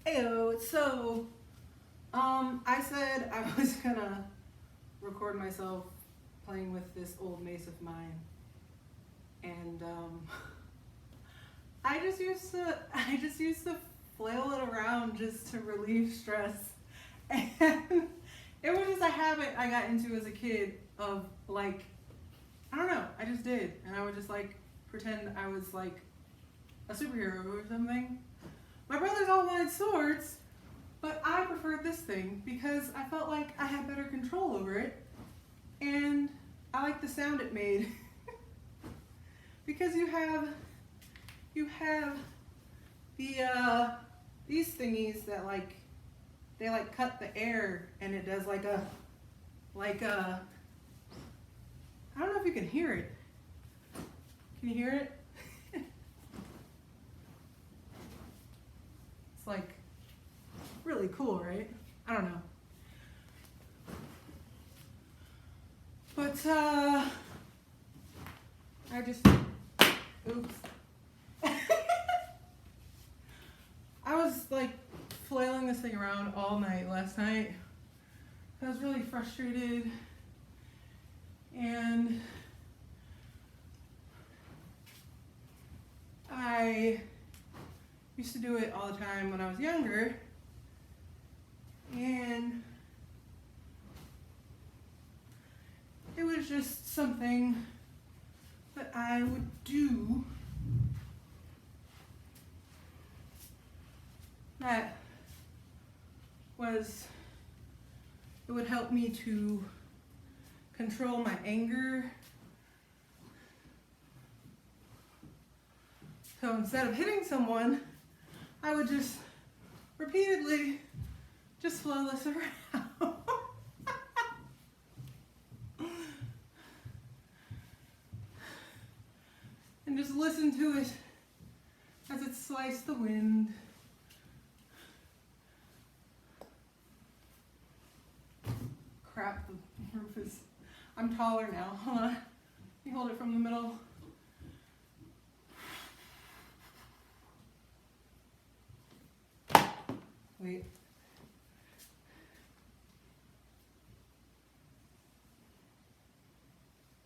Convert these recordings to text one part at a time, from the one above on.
Heyo, so, I said I was gonna record myself playing with this old mace of mine, and I just used to flail it around just to relieve stress, and it was just a habit I got into as a kid of like, I don't know, I just did, and I would just like pretend I was like a superhero or something. My brothers all wanted swords, but I preferred this thing because I felt like I had better control over it, and I liked the sound it made. Because you have the these thingies that they cut the air, and it does like a I don't know if you can hear it. Can you hear it? It's like really cool, right? I don't know. But I just, oops. I was like flailing this thing around all night last night. I was really frustrated, and I used to do it all the time when I was younger, and it was just something that I would do that it would help me to control my anger. So instead of hitting someone, I would just repeatedly just flail this around. And just listen to it as it sliced the wind. Crap, the roof is, I'm taller now. Hold on. Let me hold it from the middle. Wait.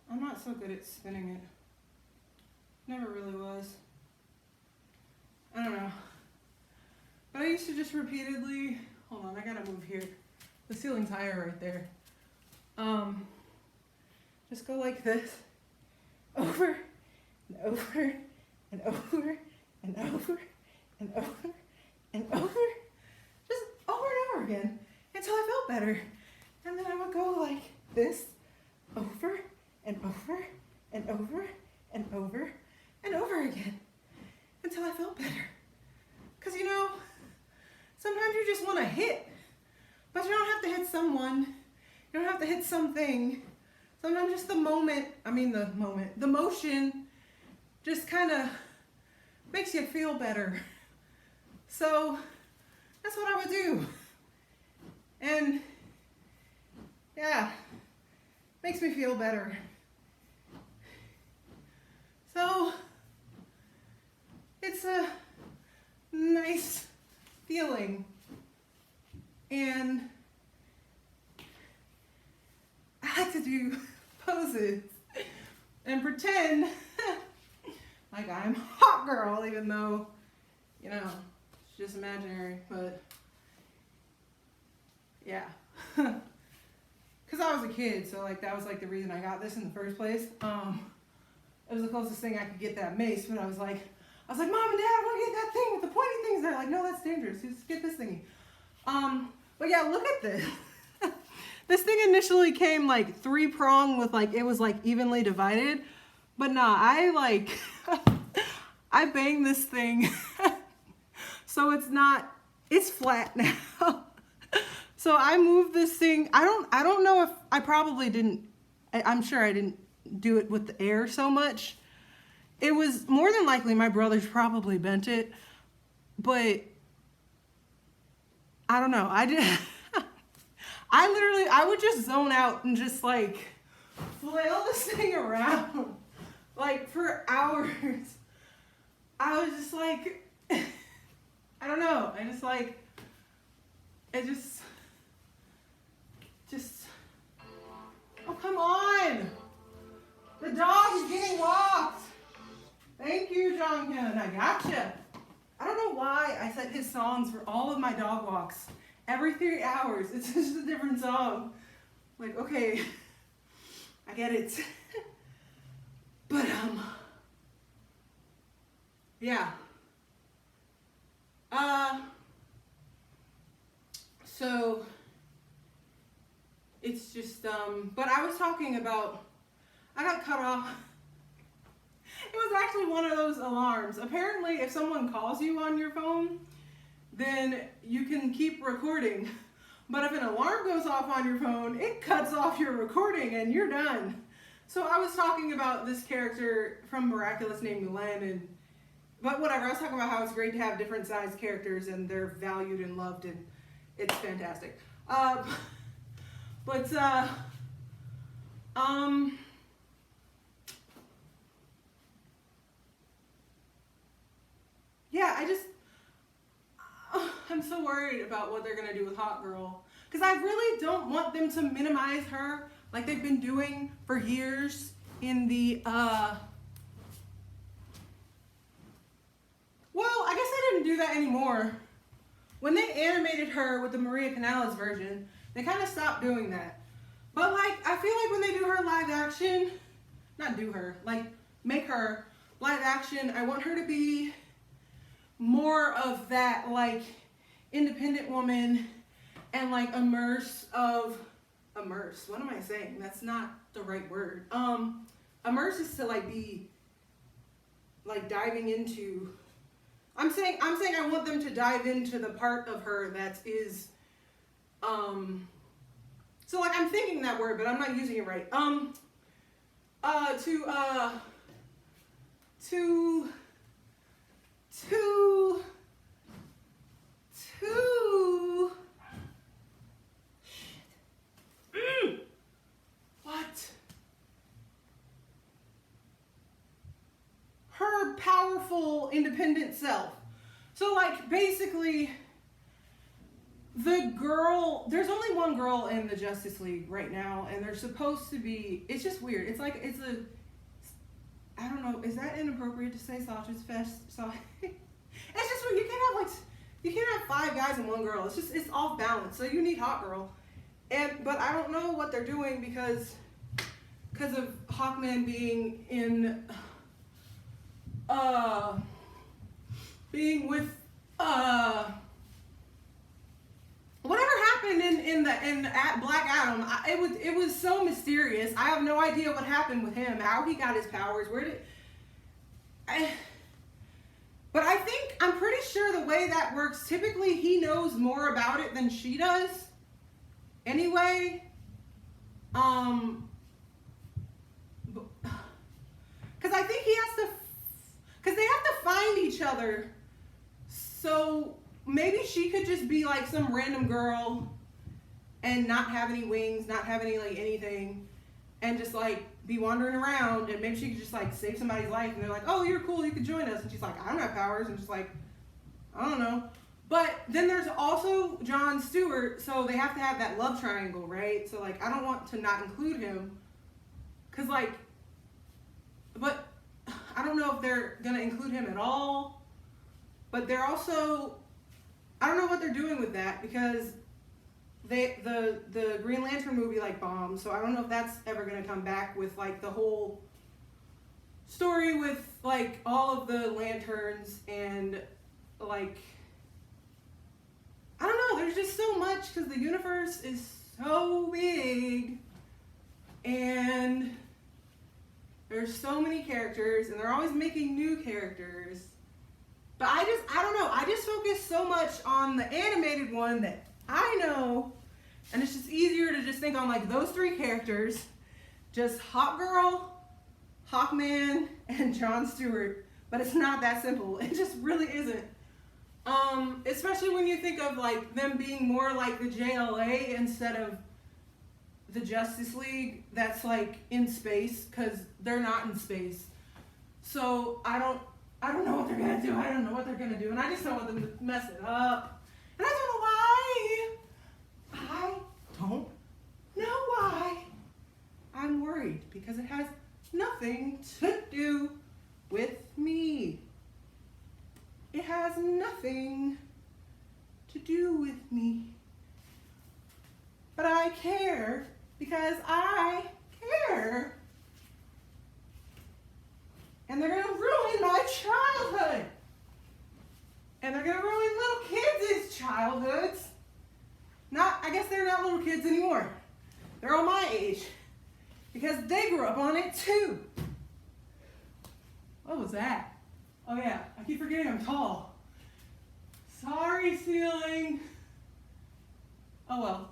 I'm not so good at spinning it. Never really was. I don't know. But I used to just repeatedly, hold on, I gotta move here. The ceiling's higher right there. Just go like this, over and over and over and over and over and over, just over and over again until I felt better. And then I would go like this, over and over and over and over and over again until I felt better. Because you know, sometimes you just want to hit, but you don't have to hit someone, you don't have to hit something. Sometimes just the motion just kind of makes you feel better. So that's what I would do. And yeah, makes me feel better. So it's a nice feeling. And I like to do poses and pretend like I'm Hawkgirl, even though, you know, it's just imaginary, but yeah. Because I was a kid, so like that was like the reason I got this in the first place. It was the closest thing I could get that mace, but I was like, Mom and Dad, I want to get that thing with the pointy things. They're like, no, that's dangerous. Just get this thingy. But yeah, look at this. This thing initially came like 3-pronged with like, it was like evenly divided, but nah, I banged this thing. So it's flat now. So I moved this thing. I don't know if I probably didn't, I'm sure I didn't do it with the air so much. It was more than likely my brothers probably bent it, but I don't know. I would just zone out and just like flail this thing around like for hours. I was just like, I don't know. I just like it just, oh, come on. The dog is getting walked. Thank you, Jonghyun. I gotcha. I don't know why I set his songs for all of my dog walks. Every 3 hours, it's just a different song. Like, okay, I get it. But, yeah. So, it's just, but I was talking about, I got cut off. It was actually one of those alarms. Apparently, if someone calls you on your phone, then you can keep recording. But if an alarm goes off on your phone, it cuts off your recording and you're done. So I was talking about this character from Miraculous named Len, but whatever, I was talking about how it's great to have different sized characters and they're valued and loved and it's fantastic. Yeah, I'm so worried about what they're gonna do with Hawkgirl. Because I really don't want them to minimize her like they've been doing for years in the, well, I guess they didn't do that anymore. When they animated her with the Maria Canales version, they kind of stopped doing that. But like, I feel like when they do her live action, not do her, like make her live action, I want her to be more of that like independent woman and like immerse, what am I saying? That's not the right word. Immerse is to like be like diving into, I'm saying I want them to dive into the part of her that is, so like I'm thinking that word, but I'm not using it right. What? Her powerful, independent self. So like basically the girl, there's only one girl in the Justice League right now, and they're supposed to be, it's just weird. It's like, it's a, I don't know, is that inappropriate to say sausage fest? So it's just weird. You can't have 5 guys and 1 girl. It's just, it's off balance. So you need Hawkgirl. But I don't know what they're doing because of Hawkman being in, being with, whatever happened in Black Adam, it was so mysterious. I have no idea what happened with him, how he got his powers, but I'm pretty sure the way that works, typically he knows more about it than she does. Anyway, because I think he has to, because they have to find each other, so maybe she could just be like some random girl and not have any wings, not have any like anything, and just like be wandering around, and maybe she could just like save somebody's life and they're like, oh, you're cool, you could join us, and she's like, I don't have powers, and just like, I don't know. But then there's also John Stewart, so they have to have that love triangle, right? So like, I don't want to not include him, cause like, but I don't know if they're gonna include him at all, but they're also, I don't know what they're doing with that, because the Green Lantern movie like bombed, so I don't know if that's ever gonna come back with like the whole story with like all of the lanterns and like, I don't know, there's just so much because the universe is so big and there's so many characters and they're always making new characters. But I don't know, I just focus so much on the animated one that I know, and it's just easier to just think on like those 3 characters, just Hawkgirl, Hawkman, and John Stewart. But it's not that simple. It just really isn't. Especially when you think of like them being more like the JLA instead of the Justice League that's like in space, because they're not in space. So I don't know what they're gonna do. I don't know what they're gonna do, and I just don't want them to mess it up. And I don't know why. because it has nothing to do with me. It has nothing to do with me. But I care because I care. And they're gonna ruin my childhood. And they're gonna ruin little kids' childhoods. I guess they're not little kids anymore. They're all my age. Because they grew up on it too. What was that? Oh yeah, I keep forgetting I'm tall. Sorry, ceiling. Oh well.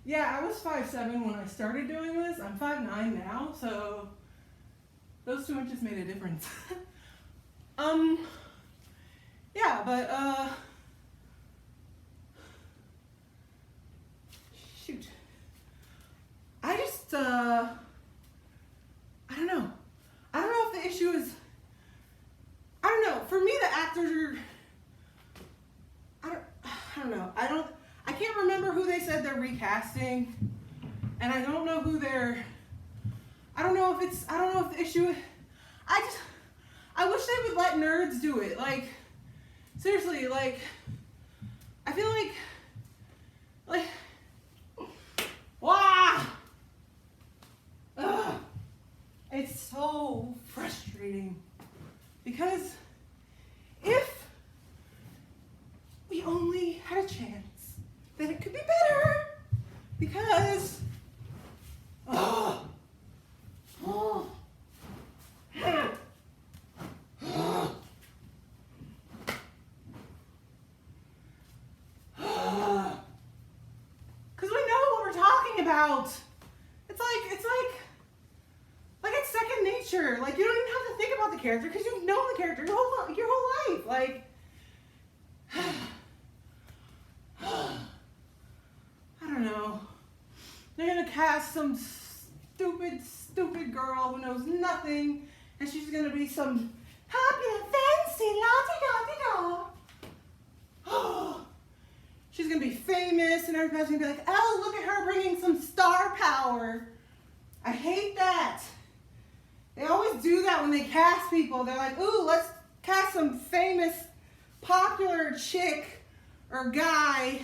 Yeah, I was 5'7" when I started doing this. I'm 5'9" now, so those 2 inches made a difference. Yeah, but shoot. I just I don't know. I don't know if the issue is, I don't know. For me, the actors are, I don't know. I can't remember who they said they're recasting, and I don't know who they're, I don't know if the issue, I wish they would let nerds do it. Like, seriously, like, I feel like, wow! Ugh. It's so frustrating because if we only had a chance, then it could be better because because we know what we're talking about. It's it's second nature. Like, you don't even have to think about the character because you've known the character your whole life. Like, I don't know. They're gonna cast some stupid girl who knows nothing, and she's gonna be some popular, fancy, la-di-da-di-da. She's gonna be famous, and everybody's gonna be like, oh, look at her bringing some star power. I hate that. They always do that when they cast people. They're like, ooh, let's cast some famous, popular chick or guy,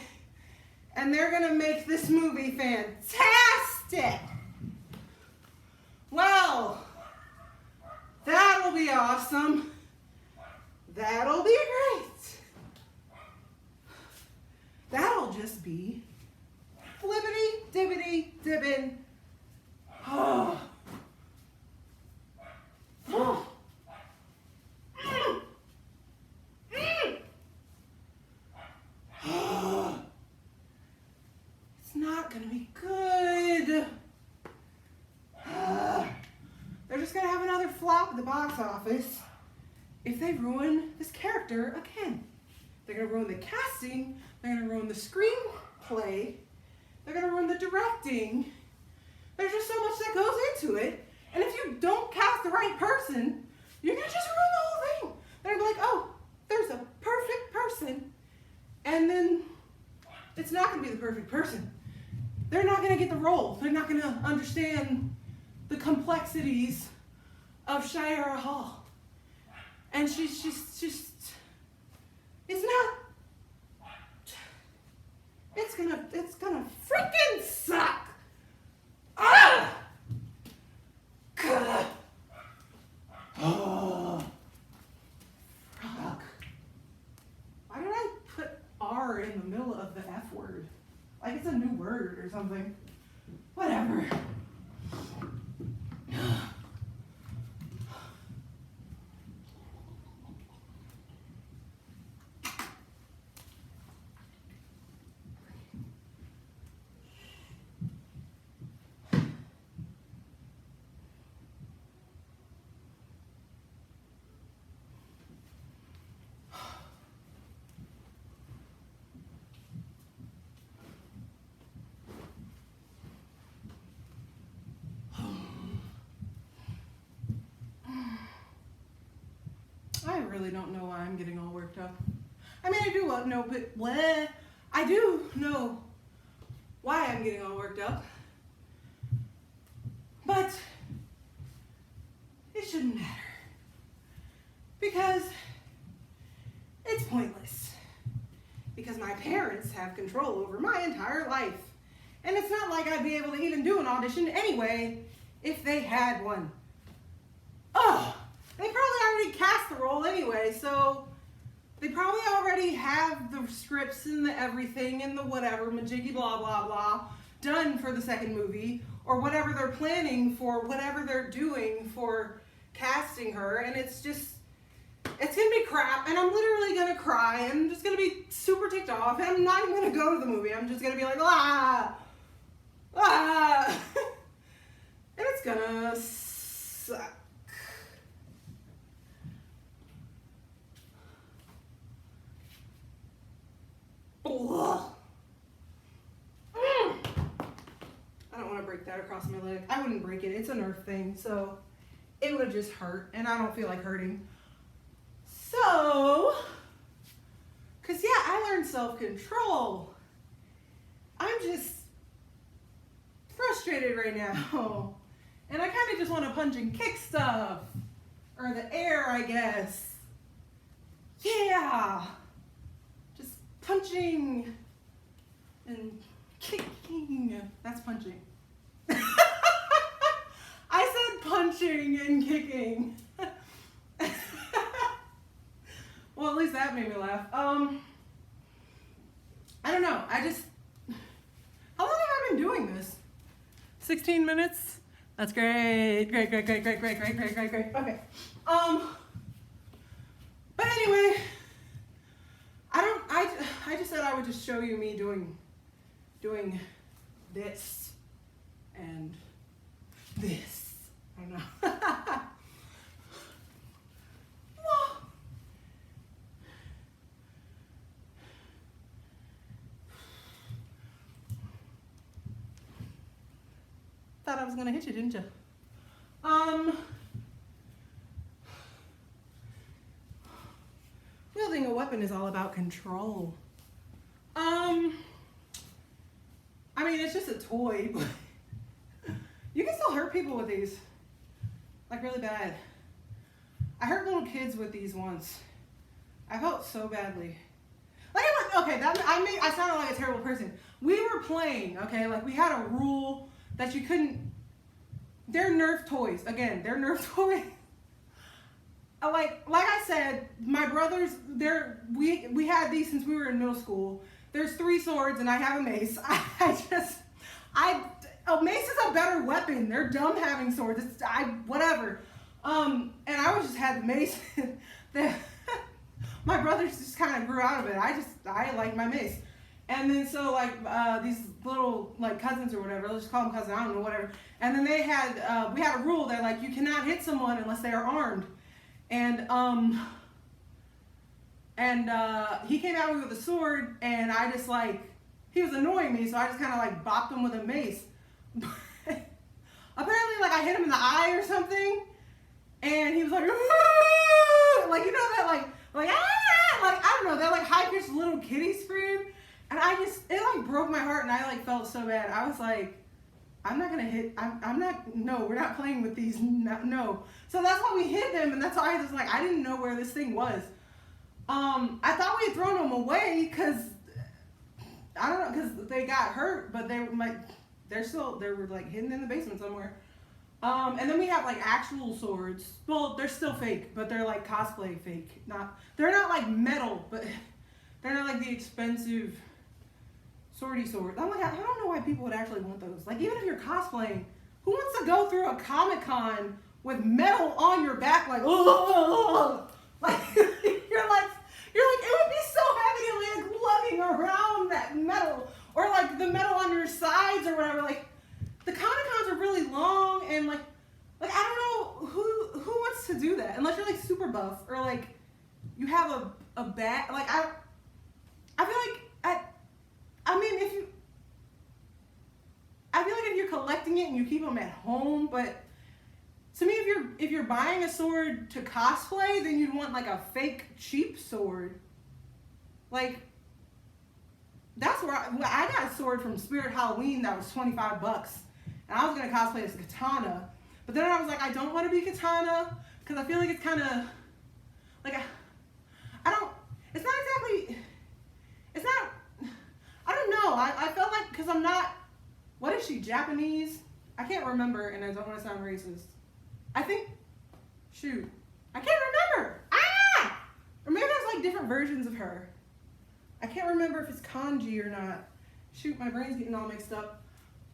and they're gonna make this movie fantastic. Well, that'll be awesome. That'll be great. That'll just be flippity dibbity dibbin. Oh. It's not gonna be good. They're just gonna have another flop at the box office if they ruin this character again. They're gonna ruin the casting, they're gonna ruin the screenplay, they're gonna ruin the directing. There's just so much that goes into it. And if you don't cast the right person, you're gonna just ruin the whole thing. They're gonna be like, oh, there's a perfect person. And then it's not gonna be the perfect person. They're not gonna get the role. They're not gonna understand the complexities of Shiera Hall. And she's just, it's not, it's gonna freaking suck. Ah! God. Oh. Fuck. Why did I put R in the middle of the F word? Like it's a new word or something. Whatever. I really don't know why I'm getting all worked up. I mean, I do know, but I do know why I'm getting all worked up. But it shouldn't matter because it's pointless. Because my parents have control over my entire life. And it's not like I'd be able to even do an audition anyway if they had one. Oh, they probably already cast the role anyway, so they probably already have the scripts and the everything and the whatever, majiggy blah blah blah, done for the second movie, or whatever they're planning for, whatever they're doing for casting her, and it's gonna be crap, and I'm literally gonna cry, and I'm just gonna be super ticked off, and I'm not even gonna go to the movie. I'm just gonna be like, ah, ah, and it's gonna suck. I don't want to break that across my leg. I wouldn't break it. It's a nerve thing, so it would have just hurt, and I don't feel like hurting. So, because yeah, I learned self-control. I'm just frustrated right now, and I kind of just want to punch and kick stuff, or the air, I guess. Yeah. Punching and kicking. That's punching. I said punching and kicking. Well, at least that made me laugh. I don't know. How long have I been doing this? 16 minutes? That's great. Great. Okay. But anyway, I just said I would just show you me doing this and this. I don't know. Thought I was gonna hit you, didn't you? Wielding a weapon is all about control. I mean, it's just a toy, but you can still hurt people with these, like really bad. I hurt little kids with these once. I felt so badly. Like I sounded like a terrible person. We were playing, okay, like we had a rule that you couldn't. They're Nerf toys. Again, they're Nerf toys. Like I said, my brothers, we had these since we were in middle school. There's 3 swords and I have a mace. A mace is a better weapon. They're dumb having swords. Whatever. And I just had the mace. My brothers just kind of grew out of it. I like my mace. And then so like these little like cousins or whatever, let's just call them cousins, I don't know, whatever. And then we had a rule that like you cannot hit someone unless they are armed. And he came at me with a sword, and I just like, he was annoying me, so I just kind of like bopped him with a mace. Apparently, like I hit him in the eye or something, and he was like, "Aah!" Like, you know that like ah, like I don't know, that like high pitched little kitty scream, and it like broke my heart, and I like felt so bad. I was like, I'm not gonna hit. No, we're not playing with these. No. So that's why we hid them, and that's why I was like, I didn't know where this thing was. I thought we had thrown them away because I don't know, because they got hurt, but they were like hidden in the basement somewhere. And then we have like actual swords. Well, they're still fake, but they're like cosplay fake. They're not like metal, but they're not like the expensive swordy sword. I'm like, I don't know why people would actually want those. Like, even if you're cosplaying, who wants to go through a Comic-Con with metal on your back, like, oh, like you're like, it would be so heavy, like lugging around that metal, or like the metal on your sides or whatever. Like, the Comic-Cons are really long, and like I don't know who wants to do that unless you're like super buff or like you have a bag. Like I feel like I mean, I feel like if you're collecting it and you keep them at home, but to me, if you're buying a sword to cosplay, then you'd want like a fake cheap sword. Like, that's where I got a sword from Spirit Halloween that was $25, and And I was gonna cosplay as Katana, but then I was like, I don't want to be Katana because I feel like it's kind of like I don't. It's not exactly. It's not. I don't know. I felt like because I'm not. What is she? Japanese? I can't remember, and I don't want to sound racist. I think. Shoot, I can't remember. Ah! Or maybe there's like different versions of her. I can't remember if it's kanji or not. Shoot, my brain's getting all mixed up.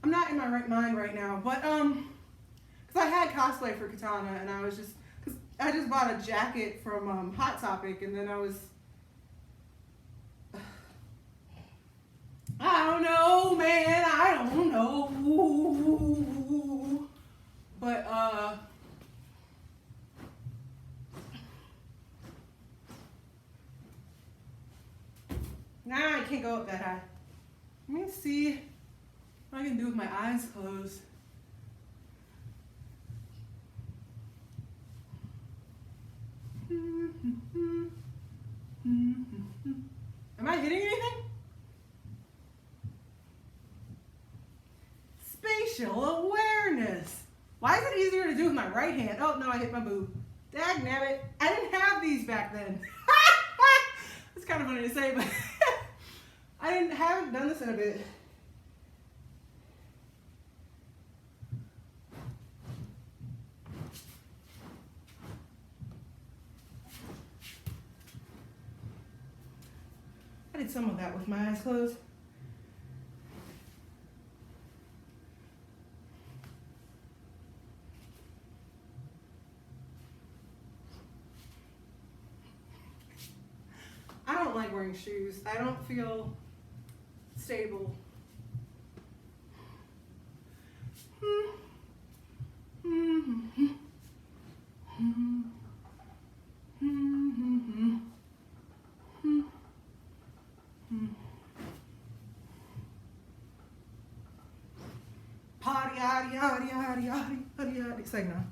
I'm not in my right mind right now, but because I had cosplay for Katana, and I was just, because I just bought a jacket from Hot Topic, and then I was, I don't know, man, I don't know, but nah, I can't go up that high. Let me see what I can do with my eyes closed. Am I hitting anything? Spatial awareness. Why is it easier to do with my right hand? Oh, no, I hit my boob. Dagnabbit. I didn't have these back then. It's kind of funny to say, but I haven't done this in a bit. I did some of that with my eyes closed. I don't like wearing shoes. I don't feel stable. Party, yaddy, yaddy, yaddy, yaddy, yaddy, yaddy. Sing now.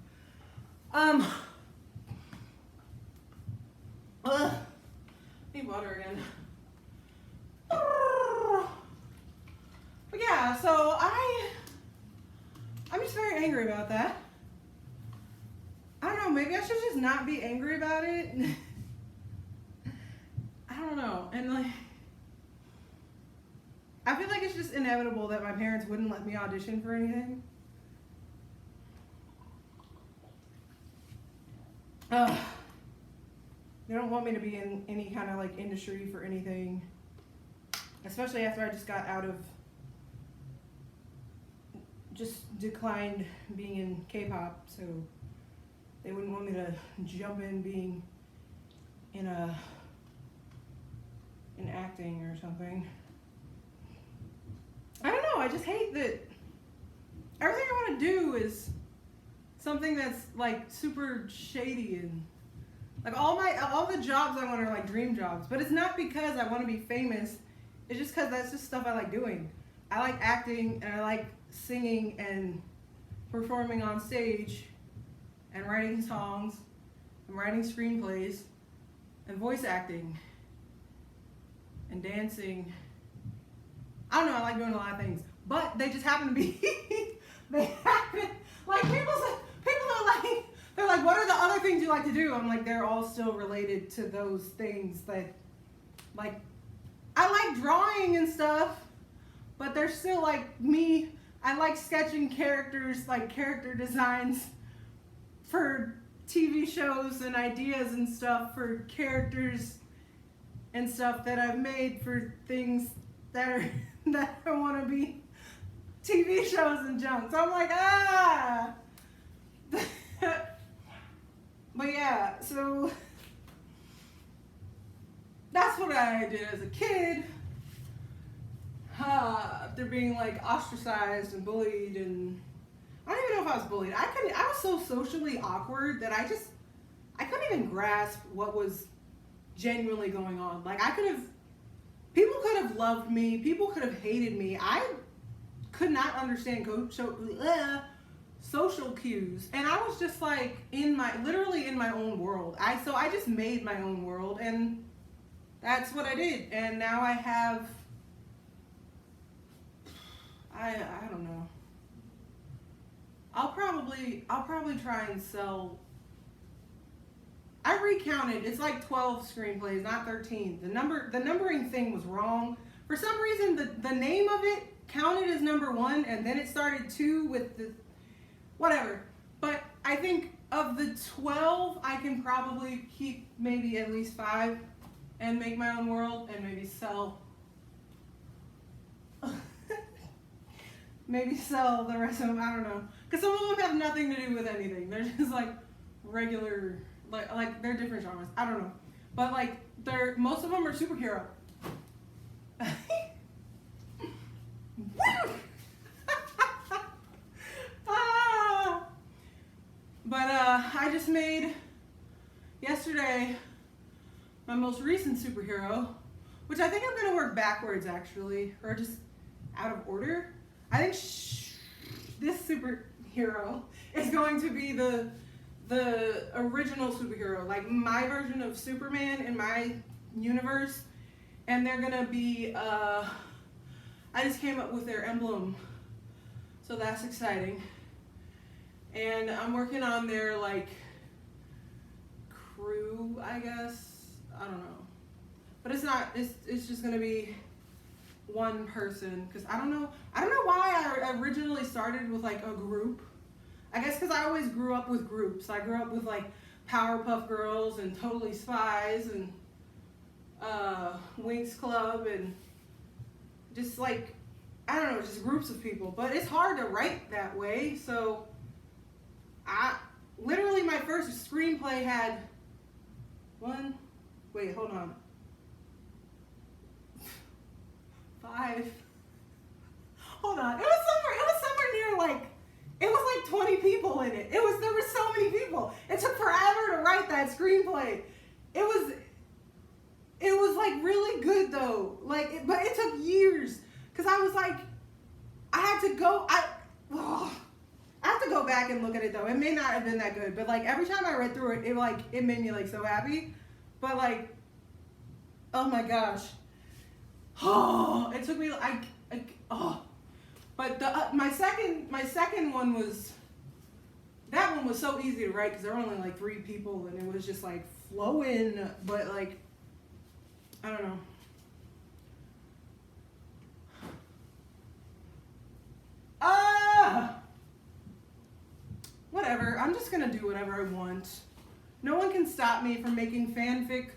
Need water again. But yeah, so I'm just very angry about that. I don't know, maybe I should just not be angry about it. I don't know. And like, I feel like it's just inevitable that my parents wouldn't let me audition for anything. They don't want me to be in any kind of like industry for anything, especially after I just got out of, just declined being in K-pop, so they wouldn't want me to jump in being in acting or something. I don't know, I just hate that everything I want to do is something that's like super shady, and like all the jobs I want are like dream jobs, but it's not because I want to be famous. It's just because that's just stuff I like doing. I like acting, and I like singing and performing on stage and writing songs and writing screenplays and voice acting and dancing. I don't know, I like doing a lot of things, but they just happen to be, they happen, like people are like, they're like, what are the other things you like to do? I'm like, they're all still related to those things that, like, I like drawing and stuff, but they're still like me. I like sketching characters, like character designs for TV shows and ideas and stuff for characters and stuff that I've made for things that I want to be TV shows and junk. So I'm like, But yeah, so that's what I did as a kid. After being like ostracized and bullied, and I don't even know if I was bullied. I was so socially awkward that I couldn't even grasp what was genuinely going on. Like people could have loved me, people could have hated me. I could not understand social cues, and I was just like literally in my own world. So I just made my own world, and that's what I did. And now I have, I don't know. I'll probably try and sell. I recounted. It's like 12 screenplays, not 13. The numbering thing was wrong. For some reason, the name of it counted as number 1, and then it started 2 with the whatever. But I think of the 12, I can probably keep maybe at least 5 and make my own world and maybe sell. Maybe sell the rest of them. I don't know. Because some of them have nothing to do with anything. They're just like regular, like they're different genres. I don't know. But like most of them are superhero. But I just made yesterday my most recent superhero, which I think I'm going to work backwards actually, or just out of order. I think this superhero is going to be the original superhero, like my version of Superman in my universe, and they're going to be, I just came up with their emblem, so that's exciting. And I'm working on their like crew, I guess. I don't know, but it's not. It's just gonna be one person, because I don't know why I originally started with like a group. I guess because I always grew up with groups. I grew up with like Powerpuff Girls and Totally Spies and Winx Club and just like, I don't know, just groups of people. But it's hard to write that way, so literally my first screenplay had hold on, 5. Hold on. It was somewhere near like, it was like 20 people in it. There were so many people. It took forever to write that screenplay. It was like really good though. But it took years, because I was like, I have to go back and look at it though. It may not have been that good, but like every time I read through it, it made me like so happy. But like, oh my gosh. Oh, it took me But my second one was, that one was so easy to write because there were only like 3 people and it was just like flowing, but like, I don't know. Whatever, I'm just gonna do whatever I want. No one can stop me from making fanfic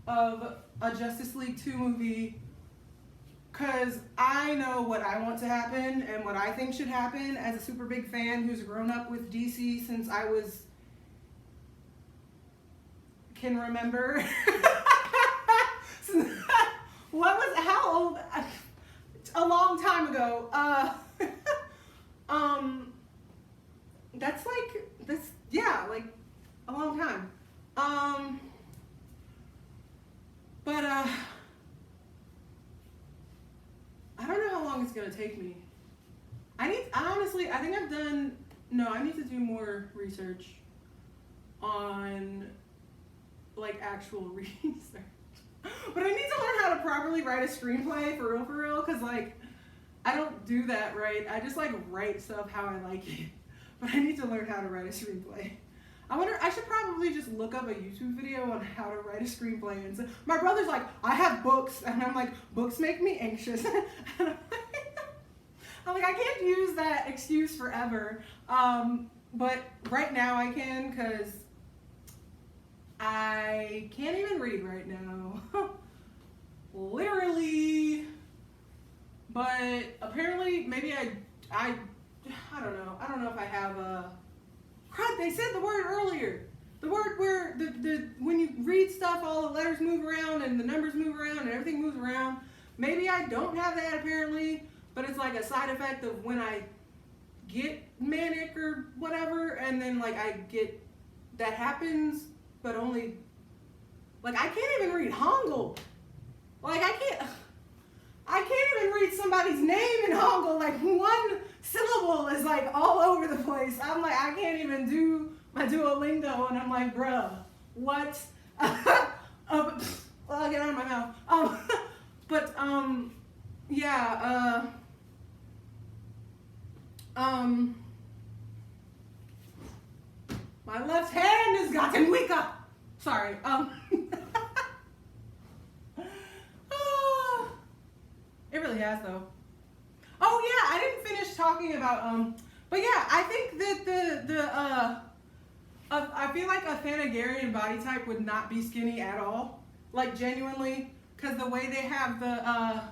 of a Justice League 2 movie, because I know what I want to happen and what I think should happen as a super big fan who's grown up with DC since I can remember. How old? A long time ago. That's like, like a long time. But I don't know how long it's gonna take me. I need to do more research on like actual research. But I need to learn how to properly write a screenplay for real, because like I don't do that right. I just like write stuff how I like it. But I need to learn how to write a screenplay. I should probably just look up a YouTube video on how to write a screenplay. And so, my brother's like, I have books. And I'm like, books make me anxious. I'm like, I can't use that excuse forever. But right now I can, because I can't even read right now. Literally. But apparently, maybe I don't know. I don't know if I have a... Crap, they said the word earlier. The word where when you read stuff, all the letters move around and the numbers move around and everything moves around. Maybe I don't have that apparently, but it's like a side effect of when I get manic or whatever, and then like that happens, but only, like I can't even read Hangul. Like I can't even read somebody's name in Hangul. Like one syllable is like all over the place. I'm like, I can't even do my Duolingo, and I'm like, bruh, what? Well, I'll get out of my mouth. Sorry. It really has though. Oh yeah, I didn't finish talking about but yeah, I think that I feel like a Thanagarian body type would not be skinny at all. Like genuinely, because the way they have the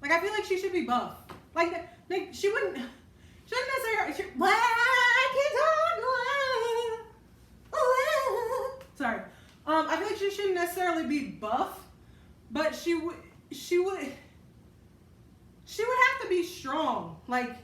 like I feel like she should be buff. Like she wouldn't necessarily sorry. I feel like she shouldn't necessarily be buff, but she would have to be strong. Like,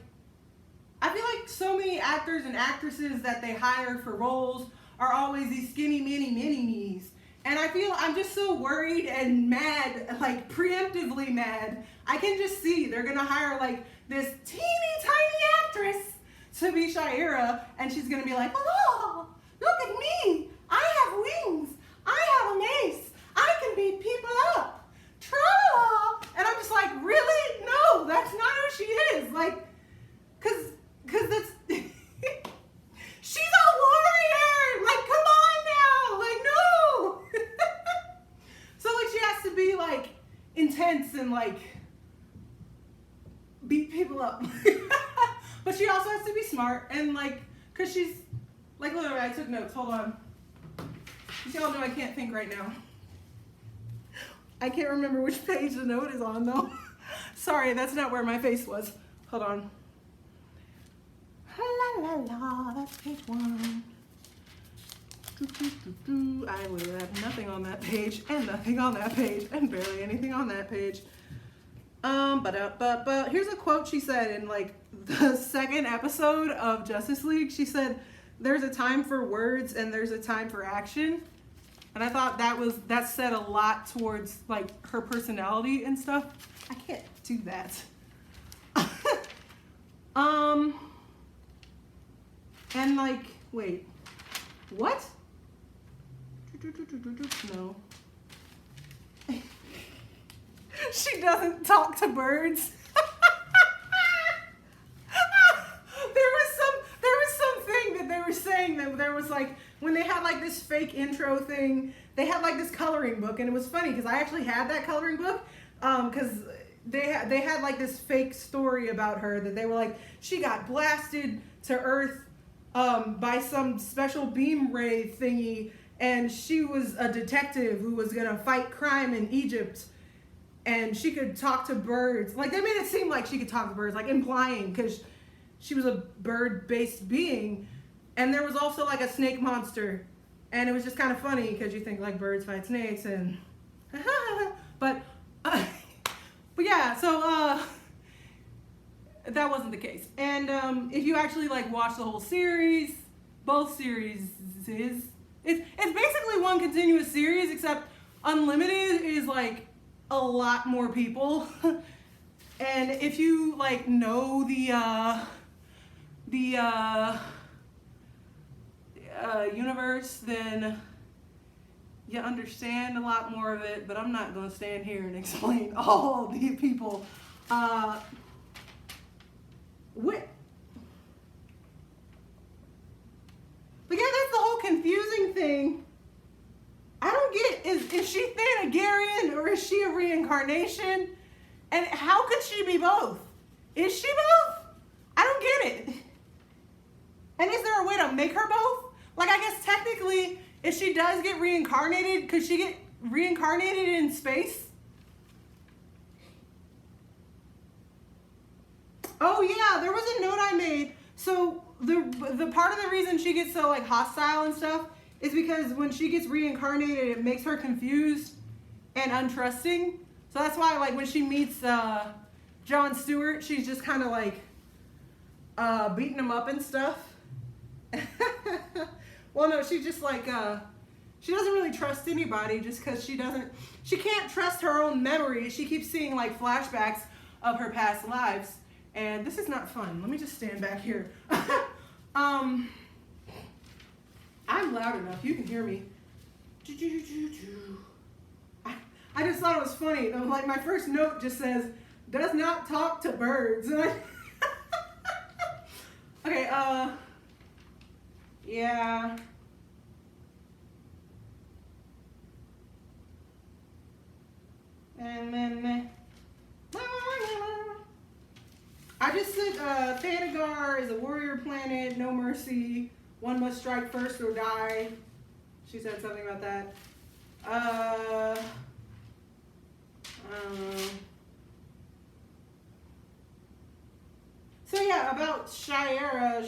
I feel like so many actors and actresses that they hire for roles are always these skinny mini-me's. And I feel I'm just so worried and mad, like preemptively mad. I can just see they're gonna hire like this teeny tiny actress to be Shiera, and she's gonna be like, oh, look at me, I have wings, I have a mace, I can beat people up, tra-la. And I'm just like, really? No, that's not who she is. Like, cause that's, she's a warrior. Like, come on now. Like, no. So like, she has to be like intense and like beat people up. But she also has to be smart and like, cause she's like, literally, I took notes. Hold on. You all know I can't think right now. I can't remember which page the note is on though. Sorry, that's not where my face was. Hold on. La la la, that's page 1. I would have nothing on that page and nothing on that page and barely anything on that page. But here's a quote she said in like the second episode of Justice League. She said, "There's a time for words and there's a time for action." And I thought that said a lot towards like her personality and stuff. I can't do that. And like, wait, what? No. She doesn't talk to birds. There was something that they were saying that there was like, when they had like this fake intro thing, they had like this coloring book, and it was funny because I actually had that coloring book because they had like this fake story about her that they were like, she got blasted to earth by some special beam ray thingy, and she was a detective who was gonna fight crime in Egypt, and she could talk to birds. Like, they made it seem like she could talk to birds, like implying, because she was a bird-based being. And there was also like a snake monster, and it was just kind of funny because you think like birds fight snakes, and but yeah, so that wasn't the case. And if you actually like watch the whole series, both series, it's basically one continuous series, except Unlimited is like a lot more people. And if you like know the universe, then you understand a lot more of it, but I'm not going to stand here and explain all the people. But yeah, that's the whole confusing thing. I don't get, is she Thanagarian or is she a reincarnation? And how could she be both? Is she both? I don't get it. And is there a way to make her both? Like, I guess technically, if she does get reincarnated, could she get reincarnated in space? Oh yeah, there was a note I made. So the part of the reason she gets so like hostile and stuff is because when she gets reincarnated, it makes her confused and untrusting. So that's why like when she meets Jon Stewart, she's just kind of like beating him up and stuff. Well, no, she just like she doesn't really trust anybody just because she can't trust her own memory. She keeps seeing like flashbacks of her past lives, and this is not fun. Let me just stand back here. I'm loud enough, you can hear me. I just thought it was funny. Like, my first note just says, does not talk to birds. Okay, yeah. And then I just said Thanagar is a warrior planet, no mercy. One must strike first or die. She said something about that. So yeah, about Shiera,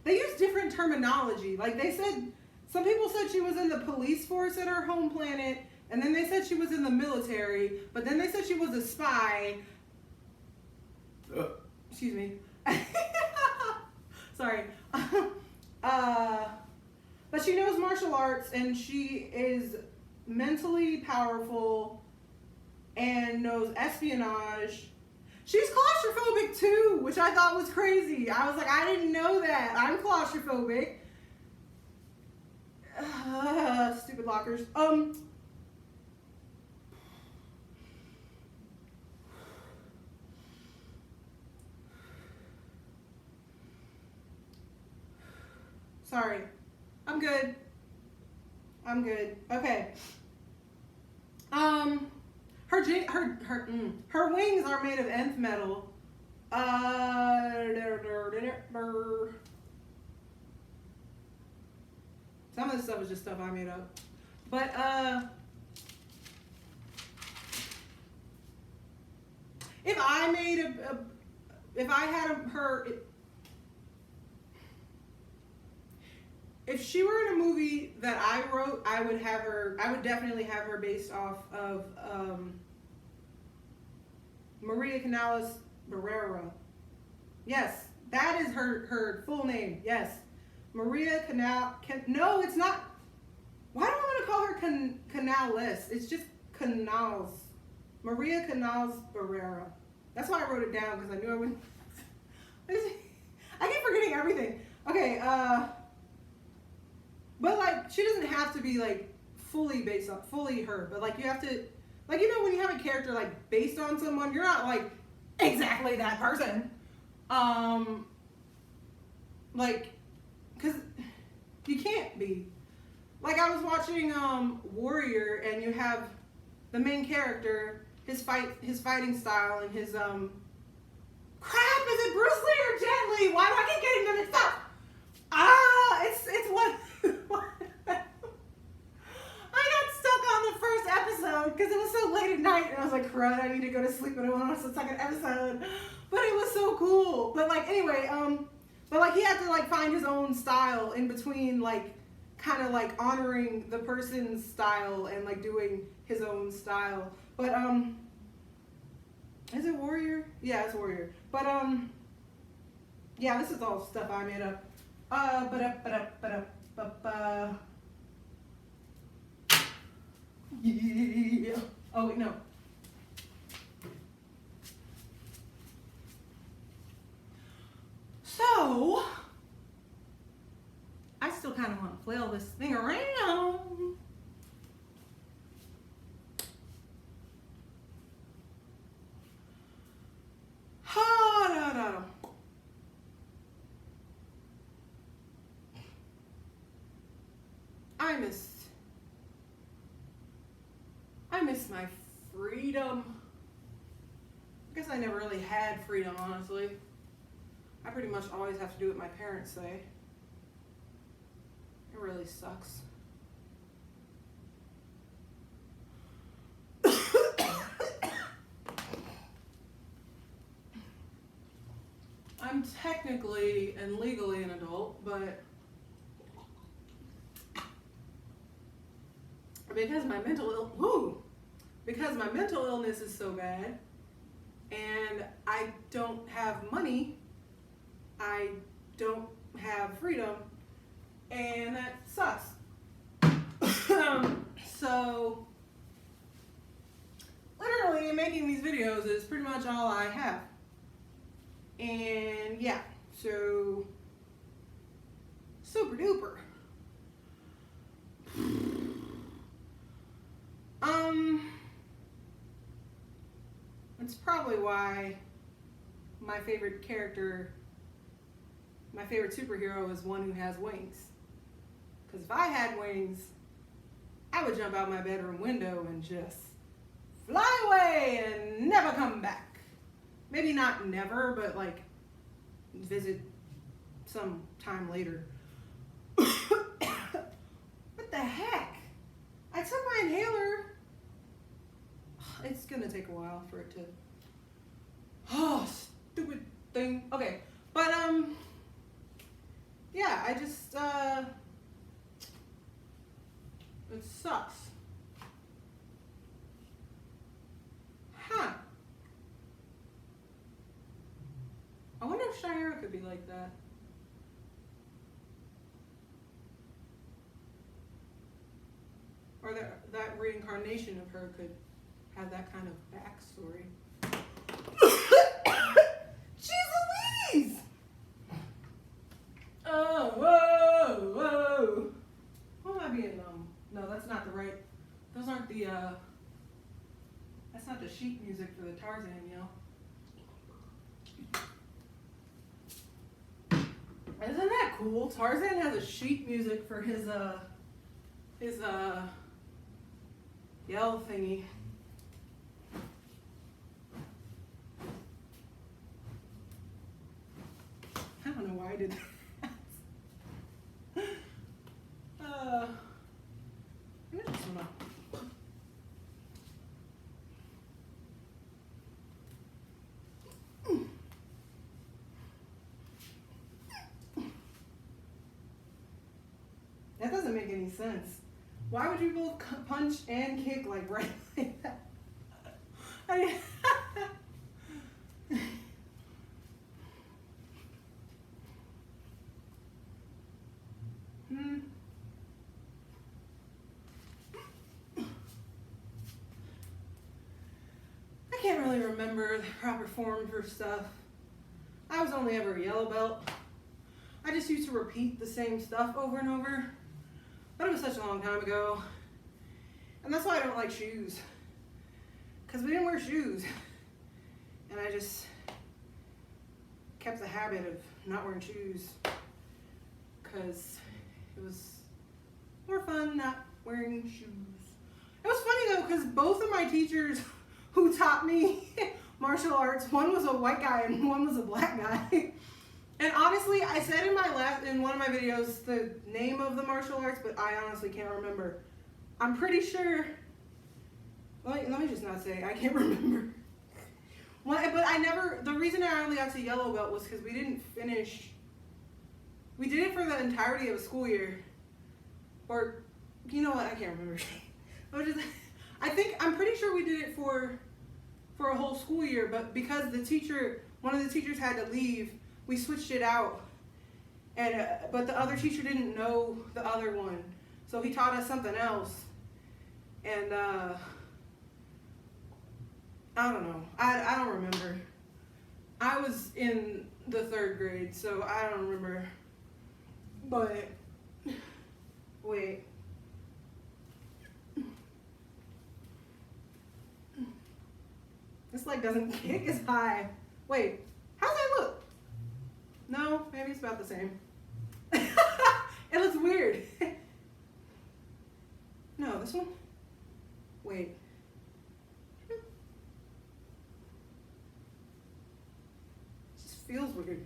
they use different terminology. Like they said, some people said she was in the police force at her home planet, and then they said she was in the military, but then they said she was a spy. Excuse me. Sorry. But she knows martial arts, and she is mentally powerful and knows espionage. She's claustrophobic too, which I thought was crazy. I was like, I didn't know that. I'm claustrophobic. Stupid lockers. Sorry. I'm good. I'm good. Okay. Her wings are made of nth metal. Some of this stuff is just stuff I made up. But if I made if I had her, if she were in a movie that I wrote, I would definitely have her based off of Maria Canales Barrera. Yes, that is her full name. Yes. Maria no, it's not. Why do I want to call her Canales? It's just Canals. Maria Canales Barrera. That's why I wrote it down, because I knew I wouldn't. I keep forgetting everything. Okay, but like, she doesn't have to be like fully based on, fully her, but like you have to, like, you know, when you have a character like based on someone, you're not like exactly that person. Like, cause you can't be. Like, I was watching Warrior, and you have the main character, his fighting style, and his crap, is it Bruce Lee or Jet Li? Why do I keep getting them mixed up? It's what I got stuck on the first episode because it was so late at night, and I was like, crud, I need to go to sleep, and I want to watch the second episode. But it was so cool. But like, anyway, but like, he had to like find his own style in between, like, kind of like honoring the person's style and like doing his own style. But is it Warrior? Yeah, it's Warrior. But yeah, this is all stuff I made up. Yeah. Oh wait, no. So I still kind of want to flail this thing around. I miss my freedom. I guess I never really had freedom, honestly. I pretty much always have to do what my parents say. It really sucks. I'm technically and legally an adult, but because my mental illness is so bad and I don't have money, I don't have freedom, and that sucks. So literally making these videos is pretty much all I have. And yeah, so super duper. It's probably why my favorite superhero is one who has wings. Because if I had wings, I would jump out my bedroom window and just fly away and never come back. Maybe not never, but like visit some time later. What the heck? I took my inhaler. It's gonna take a while for it to, oh, stupid thing. Okay, but yeah, I just, it sucks. Huh. I wonder if Shiera could be like that. Or that reincarnation of her could have that kind of backstory. Jeez Louise! Oh, whoa, whoa. Who am I being, no, that's not the right, those aren't the, that's not the sheet music for the Tarzan yell. Isn't that cool? Tarzan has a sheet music for his yell thingy. I don't know why I did that. Maybe this one up. That doesn't make any sense. Why would you both punch and kick like right like that? I mean, I can't really remember the proper form for stuff. I was only ever a yellow belt. I just used to repeat the same stuff over and over. But it was such a long time ago. And that's why I don't like shoes. Because we didn't wear shoes. And I just kept the habit of not wearing shoes. Because it was more fun not wearing shoes. It was funny though, because both of my teachers who taught me martial arts, one was a white guy and one was a black guy. And honestly, I said in one of my videos the name of the martial arts, but I honestly can't remember. I'm pretty sure, let me just not say, I can't remember. But the reason I only got to yellow belt was because we didn't finish, we did it for the entirety of a school year. Or, you know what, I can't remember. I'm pretty sure we did it for a whole school year, but because one of the teachers had to leave, we switched it out, and but the other teacher didn't know the other one, so he taught us something else, and I don't know. I don't remember. I was in the 3rd grade, so I don't remember. But wait. This leg doesn't kick as high. Wait, how's that look? No, maybe it's about the same. It looks weird. No, this one? Wait. It just feels weird.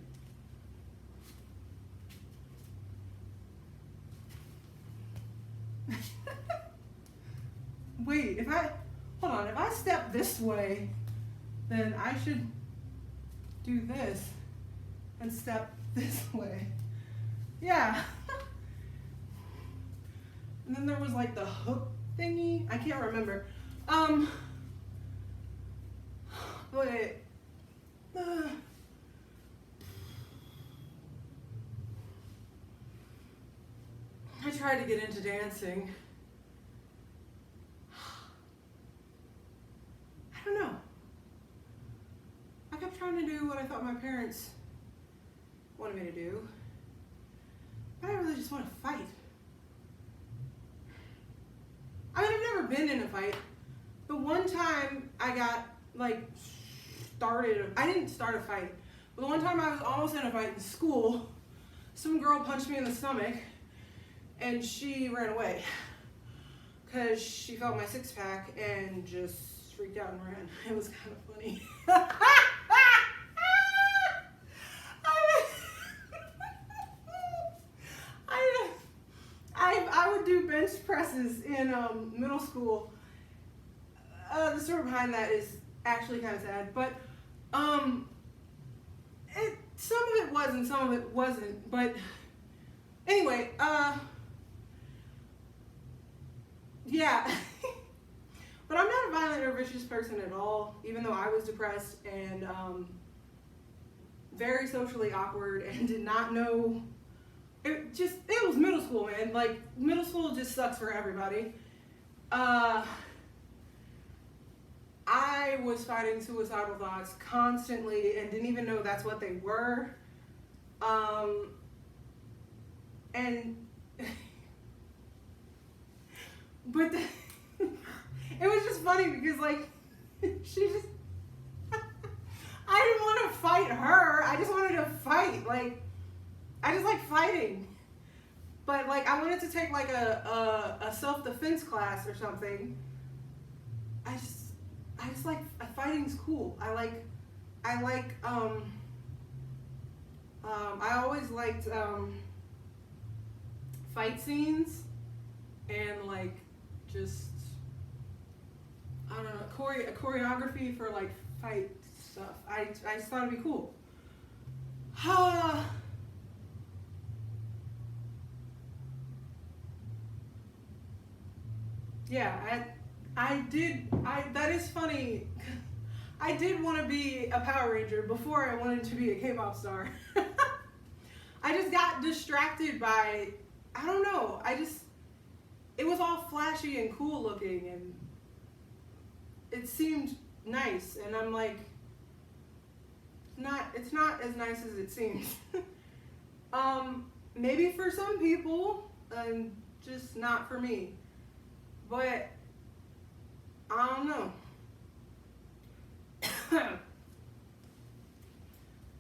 Wait, hold on, if I step this way, then I should do this and step this way. Yeah. And then there was like the hook thingy. I can't remember. Wait. I tried to get into dancing. I don't know. I kept trying to do what I thought my parents wanted me to do, but I really just want to fight. I mean, I've never been in a fight. The one time I got I didn't start a fight, but the one time I was almost in a fight in school, some girl punched me in the stomach and she ran away because she felt my 6-pack and just just freaked out and ran. It was kind of funny. I would do bench presses in middle school. The story behind that is actually kind of sad, but some of it was and some of it wasn't. But anyway, yeah. But I'm not a violent or vicious person at all, even though I was depressed and very socially awkward and did not know. It was middle school, man. Like, middle school just sucks for everybody. I was fighting suicidal thoughts constantly and didn't even know that's what they were. But it was just funny because, like, she just, I didn't want to fight her. I just wanted to fight. Like, I just like fighting. But, like, I wanted to take, like, a self-defense class or something. I just like, fighting's cool. I always liked fight scenes and, like, just, I don't know, choreography for, like, fight stuff. I just thought it'd be cool. Yeah, that is funny. I did want to be a Power Ranger before I wanted to be a K-pop star. I just got distracted by, I don't know, it was all flashy and cool looking and it seemed nice, and I'm like, it's not as nice as it seems. Maybe for some people, just not for me. But I don't know.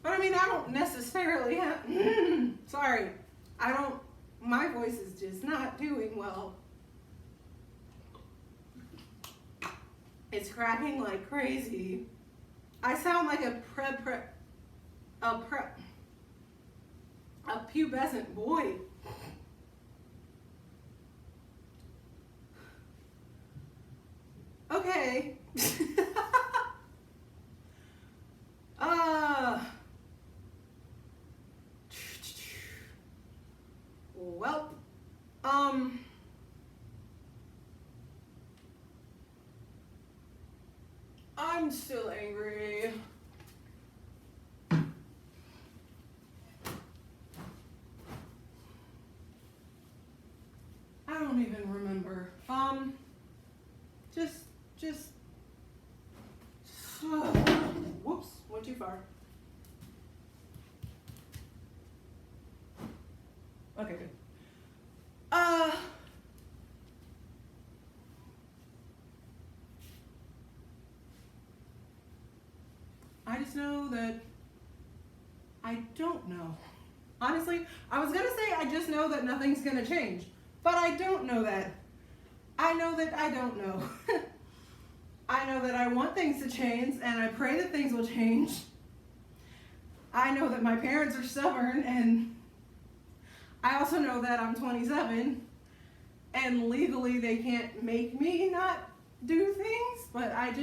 But I mean, I don't necessarily have, sorry, my voice is just not doing well. It's cracking like crazy. I sound like a pubescent boy. Okay. Well, I'm still angry. I don't even remember. Just whoops, went too far. Okay, good. I just know that I don't know. Honestly, I was gonna say I just know that nothing's gonna change, but I don't know that. I know that I don't know. I know that I want things to change, and I pray that things will change. I know that my parents are stubborn, and I also know that I'm 27, and legally they can't make me not do things, but I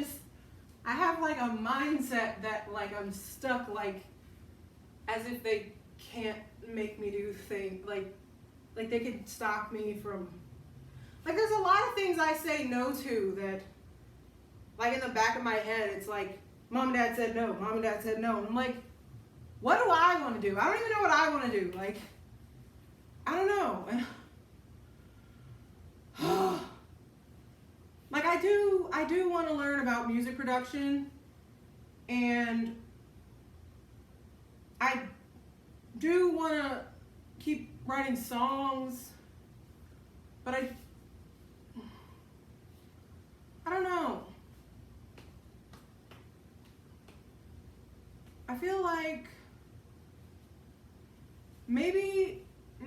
have like a mindset that like I'm stuck, like as if they can't make me do things, like they could stop me from, like there's a lot of things I say no to that, like in the back of my head, it's like, Mom and Dad said no, Mom and Dad said no. And I'm like, what do I want to do? I don't even know what I want to do. Like, I don't know. Like I do want to learn about music production, and I do want to keep writing songs, but I don't know. I feel like maybe, I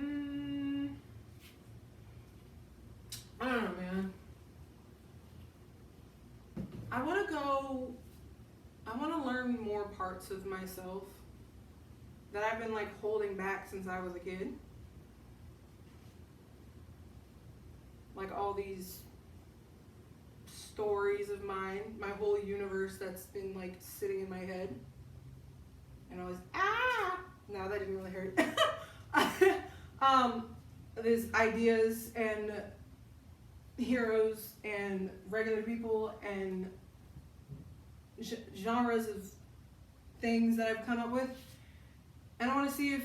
don't know, man. I want to learn more parts of myself that I've been like holding back since I was a kid. Like all these stories of mine, my whole universe that's been like sitting in my head. And I was, no, that didn't really hurt. There's ideas and heroes and regular people and genres of things that I've come up with. And I want to see if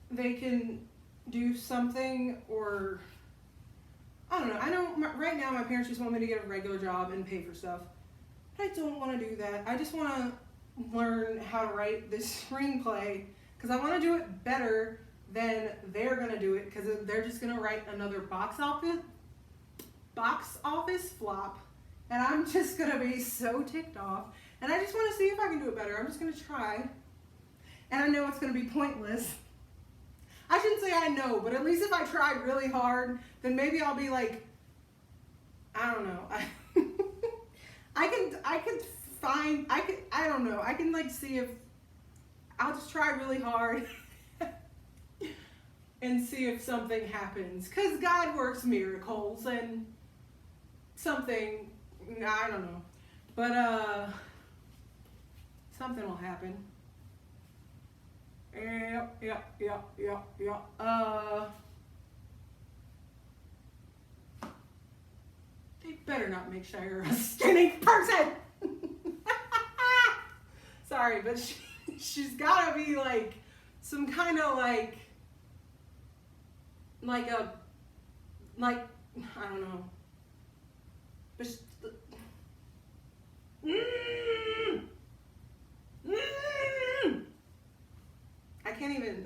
they can do something, or I don't know. I know right now my parents just want me to get a regular job and pay for stuff. But I don't want to do that. I just want to learn how to write this screenplay because I want to do it better than they're going to do it, because they're just going to write another box office flop. And I'm just going to be so ticked off. And I just want to see if I can do it better. I'm just going to try. And I know it's going to be pointless. I shouldn't say I know, but at least if I try really hard, then maybe I'll be like, I don't know. I don't know. I can like see if, I'll just try really hard and see if something happens. Because God works miracles and something, I don't know. But, something will happen. Yeah. They better not make Shiera a skinny person. Sorry, but she's gotta be like some kind of like I don't know. But I can't even.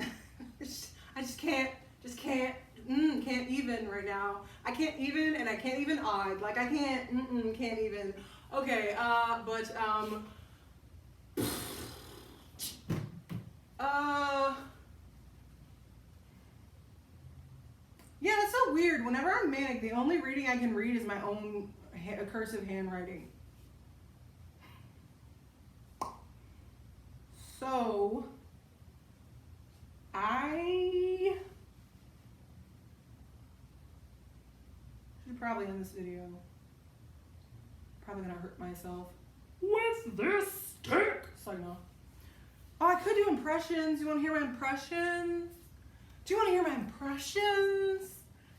I just can't even right now. I can't even, and I can't even odd. Like I can't even. Okay, yeah, that's so weird. Whenever I'm manic, the only reading I can read is my own cursive handwriting. So, I should probably end this video. Probably gonna hurt myself with this stick. So no. Oh, I could do impressions. You want to hear my impressions? Do you want to hear my impressions?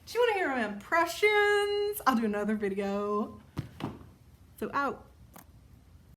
Do you want to hear my impressions? I'll do another video. So out.